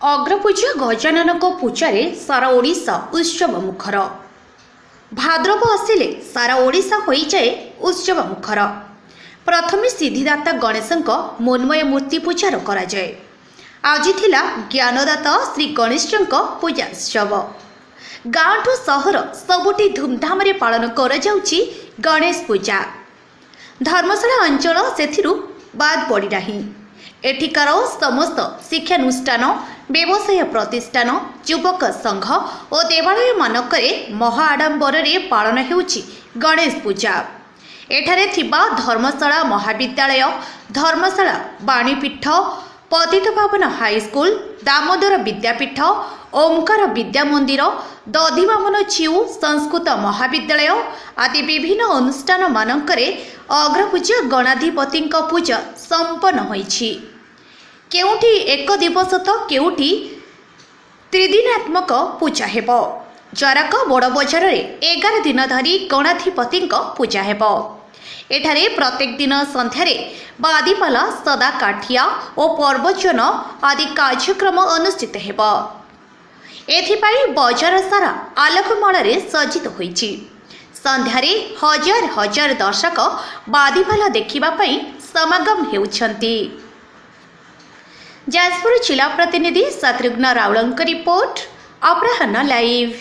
अग्रपूज्य गजानन पूजारे सारा ओडिशा उत्सव मुखर। भाद्रव आसिले सारा ओडिशा होई जाए उत्सव मुखर। प्रथमे सिद्धिदाता गणेशंक मोन्मय मूर्ति पूजार करा जाए। आज थिला ज्ञानदाता श्री गणेशंक पूजा उत्सव। गाँठू सहर सबुठी धूमधाम रे पालन करा जाउची गणेश पूजा। धर्मशाला अंचल सेथिरु बाद पड़ी नाही। एठिकार समस्त शिक्षानुष्ठान, व्यवसाय प्रतिष्ठान, युवक संघ और देवालय मानकरे महा आडंबर पालन हेउची गणेश पूजा। एठारे थिबा धर्मशाला महाविद्यालय, धर्मशाला बाणीपीठ, पतित पावन हाईस्कूल, दामोदर विद्यापीठ, ओंकार विद्या मंदिर, दधिवामन चिऊ संस्कृत महाविद्यालय आदि विभिन्न अनुष्ठान मानकरे अग्रपूज्य गणाधिपति पूजा संपन्न होईछि। केउठी एक दिवस तो केउठी त्रिदिनात्मक पूजा हेब। जराक बड़ बजार रे 11 दिन धरी गणाधिपति पूजा हेब। एठारे प्रत्येक दिन संध्यारे बादीपाला, सदा काठिया और पर्वचन आदि कार्यक्रम अनुष्ठित हेब। एथिपाई बजार सारा आलोकमाल सज्जित होईछि। संध्यारे हजार हजार दर्शक बादीपाला देखिबा पई समागम हेउछंती। जाजपुर जिला प्रतिनिधि शत्रुघ्न रावलंक रिपोर्ट, अपराह्न लाइव।